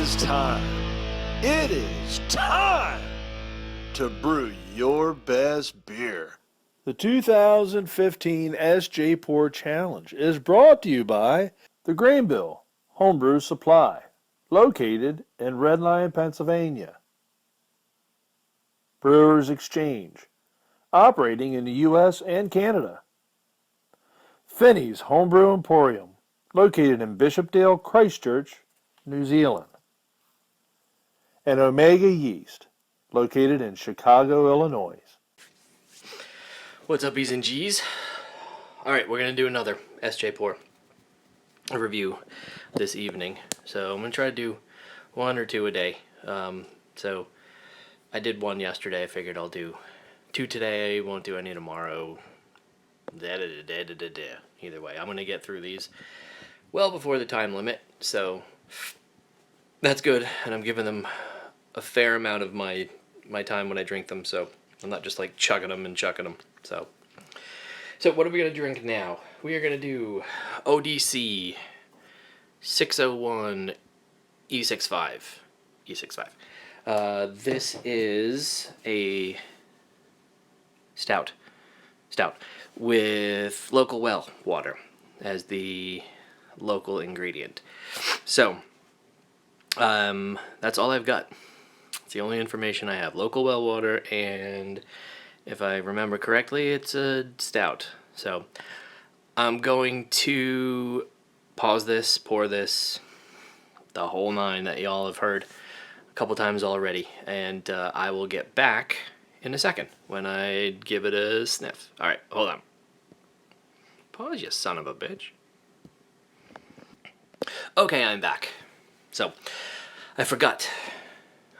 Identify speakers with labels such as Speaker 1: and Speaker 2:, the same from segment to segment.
Speaker 1: is time. It is time to brew your best beer. The 2015 Sjporr Challenge is brought to you by the Grainbill Homebrew Supply, located in Red Lion, Pennsylvania. Brewers Exchange, operating in the U.S. and Canada. Finney's Homebrew Emporium, located in Bishopdale, Christchurch, New Zealand. And Omega Yeast, located in Chicago, Illinois.
Speaker 2: What's up, E's and G's? Alright, we're going to do another Sjporr review this evening. So I'm going to try to do one or two a day. So I did one yesterday. I figured I'll do two today. Won't do any tomorrow. Either way, I'm going to get through these well before the time limit. So that's good. And I'm giving them a fair amount of my time when I drink them. So I'm not just like chugging them and chucking them. So what are we going to drink now? We are going to do0DC-601-E65. This is a stout with local well water as the local ingredient. So that's all I've got. It's the only information I have. Local well water, and if I remember correctly, it's a stout. So I'm going to pause this, pour this, the whole nine that y'all have heard a couple times already, and I will get back in a second when I give it a sniff. All right, hold on. Pause, you son of a bitch. Okay, I'm back. So I forgot.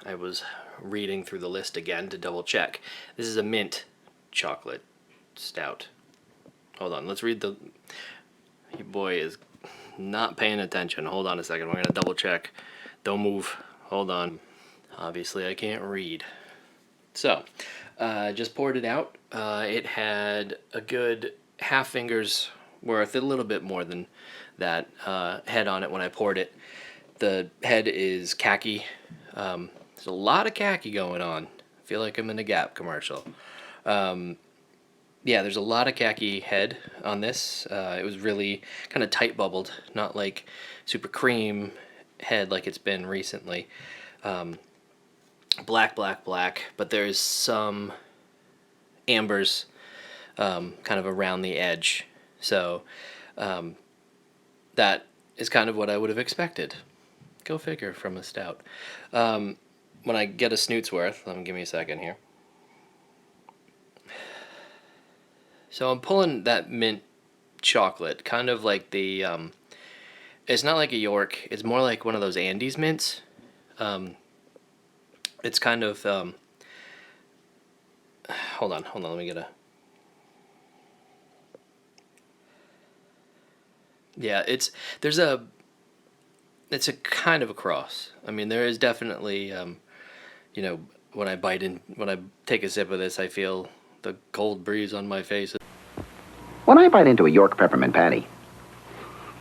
Speaker 2: I was reading through the list again to double check. This is a mint chocolate stout. Hold on, let's read the... Your boy is not paying attention. Hold on a second, we're going to double check. Don't move. Hold on. Obviously I can't read. So, just poured it out. It had a good half finger's worth, a little bit more than that, head on it when I poured it. The head is khaki. There's a lot of khaki going on. I feel like I'm in a Gap commercial. Yeah, there's a lot of khaki head on this. It was really kind of tight bubbled, not like super cream head like it's been recently. Black, but there's some ambers kind of around the edge. So that is kind of what I would have expected. Go figure from a stout. When I get a snoot's worth, give me a second here. So I'm pulling that mint chocolate, kind of like the, it's not like a York, it's more like one of those Andes mints. It's kind of, hold on, let me get a, yeah, it's a kind of a cross. I mean, there is definitely, you know, when I take a sip of this, I feel the cold breeze on my face.
Speaker 3: When I bite into a York peppermint patty,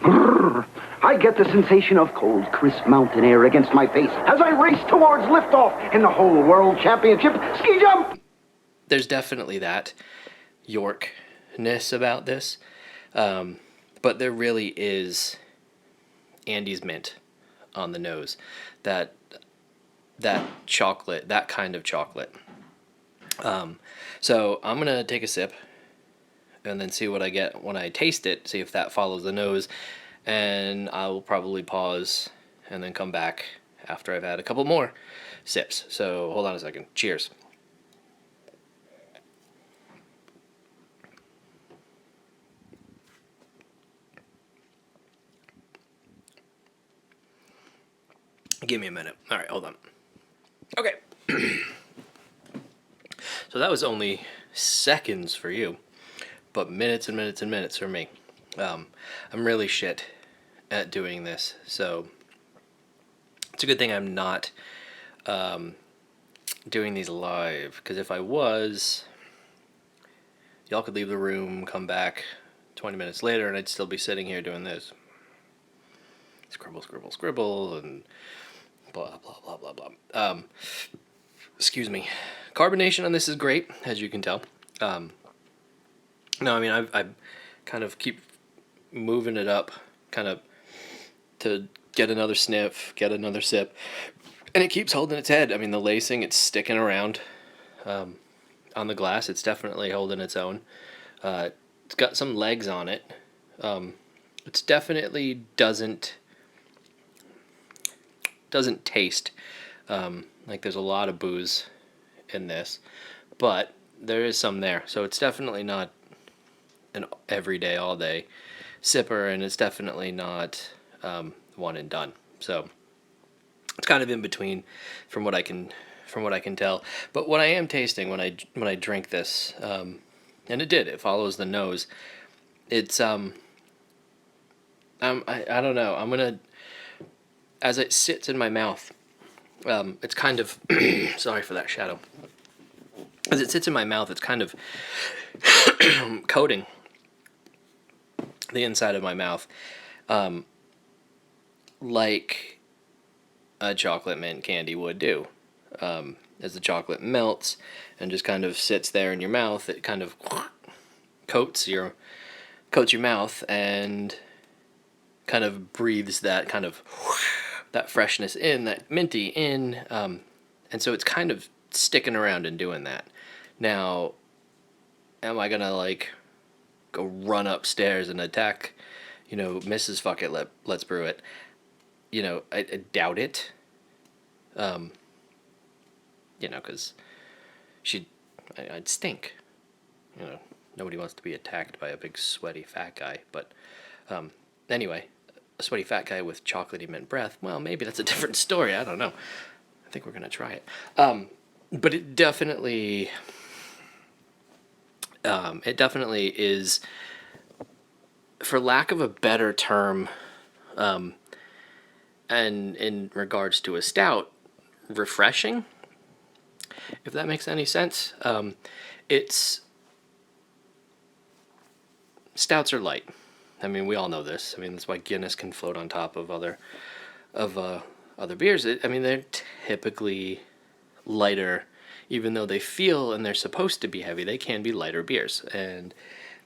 Speaker 3: I get the sensation of cold, crisp mountain air against my face as I race towards liftoff in the whole world championship ski jump.
Speaker 2: There's definitely that Yorkness about this, but there really is Andes mint on the nose. That chocolate, that kind of chocolate. So I'm gonna take a sip and then see what I get when I taste it, see if that follows the nose, and I will probably pause and then come back after I've had a couple more sips. So hold on a second. Cheers. Give me a minute. All right, hold on. Okay. So that was only seconds for you, but minutes and minutes and minutes for me. I'm really shit at doing this, so it's a good thing I'm not doing these live, because if I was, y'all could leave the room, come back 20 minutes later, and I'd still be sitting here doing this. Scribble, and blah, blah, blah, blah, blah. Excuse me. Carbonation on this is great, as you can tell. No, I mean, I kind of keep moving it up, kind of to get another sniff, get another sip, and it keeps holding its head. I mean, the lacing, it's sticking around on the glass. It's definitely holding its own. It's got some legs on it. It's definitely doesn't taste like there's a lot of booze in this, but there is some there. So it's definitely not an everyday, all day sipper, and it's definitely not one and done. So it's kind of in between, from what I can tell. But what I am tasting when I drink this, and it follows the nose. It's I don't know. I'm gonna, as it sits in my mouth, it's kind of sorry for that shadow. As it sits in my mouth, it's kind of coating the inside of my mouth, like a chocolate mint candy would do. As the chocolate melts and just kind of sits there in your mouth, it kind of coats your mouth and kind of breathes that kind of that freshness in, that minty in, and so it's kind of sticking around and doing that. Now, am I gonna like go run upstairs and attack, Mrs. Fuck It, let's brew it? I doubt it. Because I'd stink. Nobody wants to be attacked by a big sweaty fat guy. But anyway, a sweaty fat guy with chocolatey mint breath. Well, maybe that's a different story. I don't know. I think we're gonna try it. But it definitely is, for lack of a better term, and in regards to a stout, refreshing, if that makes any sense. Stouts are light. I mean, we all know this. I mean, that's why Guinness can float on top of other beers. They're typically lighter, even though they feel and they're supposed to be heavy. They can be lighter beers, and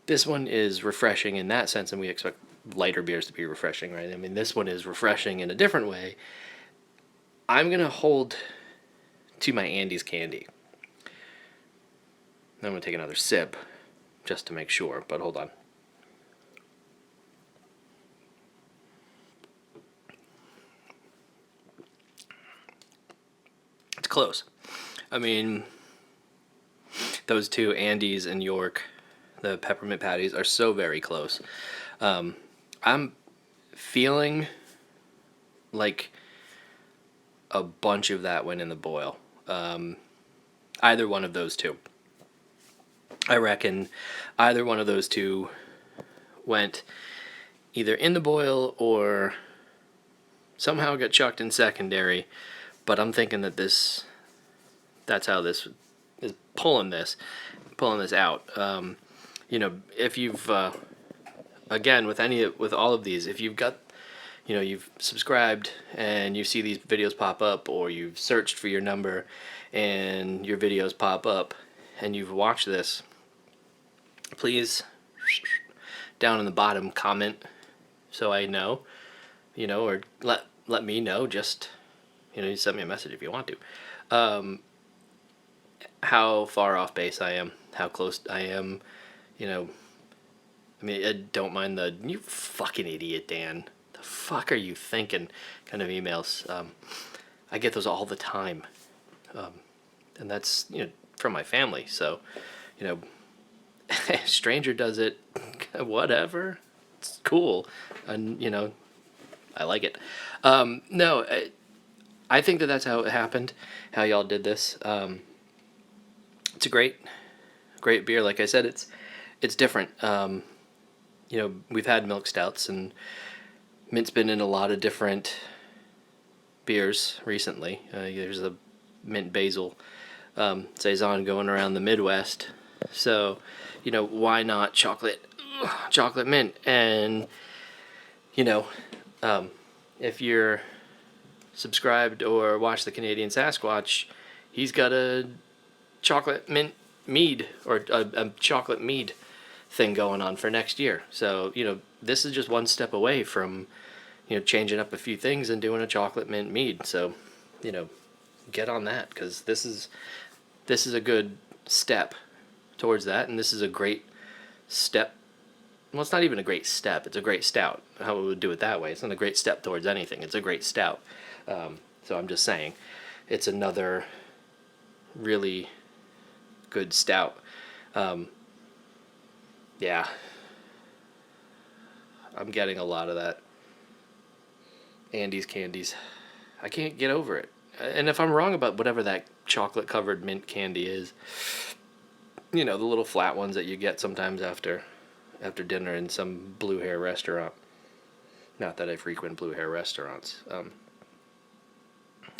Speaker 2: this one is refreshing in that sense, and we expect lighter beers to be refreshing, right? I mean, this one is refreshing in a different way. I'm gonna hold to my Andes candy. I'm gonna take another sip just to make sure, but hold on. It's close. I mean, those two, Andes and York, the peppermint patties, are so very close. I'm feeling like a bunch of that went in the boil. Either one of those two. I reckon either one of those two went either in the boil or somehow got chucked in secondary. But I'm thinking that that's how this is pulling this out. If you've, again, with all of these, if you've got, you've subscribed and you see these videos pop up, or you've searched for your number and your videos pop up and you've watched this, please, down in the bottom, comment so I know, or let me know. Just, you send me a message if you want to. How far off base I am, how close I am, I don't mind the "you fucking idiot, Dan, the fuck are you thinking" kind of emails. I get those all the time, and that's from my family. So, stranger does it, whatever, it's cool, and I like it. No, I think that's how it happened, how y'all did this. It's a great beer. Like I said, it's different. We've had milk stouts, and mint's been in a lot of different beers recently. There's a mint basil saison going around the Midwest. So, why not chocolate mint? And, if you're subscribed or watched the Canadian Sasquatch, he's got a chocolate mint mead, or a chocolate mead thing going on for next year. So, you know, this is just one step away from, you know, changing up a few things and doing a chocolate mint mead. So, you know, get on that, because this is a good step towards that, and this is a great step. Well, it's not even a great step. It's a great stout. How we would do it that way. It's not a great step towards anything. It's a great stout. So I'm just saying, it's another really good stout. Yeah. I'm getting a lot of that Andes candies. I can't get over it. And if I'm wrong about whatever that chocolate-covered mint candy is, you know, the little flat ones that you get sometimes after dinner in some blue hair restaurant. Not that I frequent blue hair restaurants.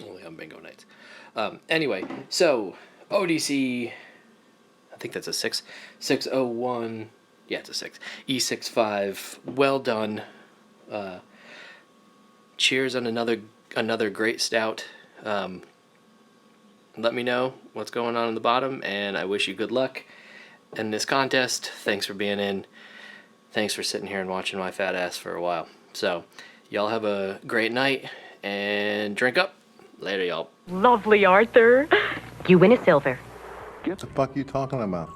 Speaker 2: Only on bingo nights. Anyway, so ODC, I think that's a 601. Yeah, it's a 6. E65. Well done. Cheers on another great stout. Let me know what's going on the bottom, and I wish you good luck in this contest. Thanks for being in. Thanks for sitting here and watching my fat ass for a while. So, y'all have a great night, and drink up. Later, y'all.
Speaker 4: Lovely, Arthur. You win a silver.
Speaker 5: What the fuck you talking about?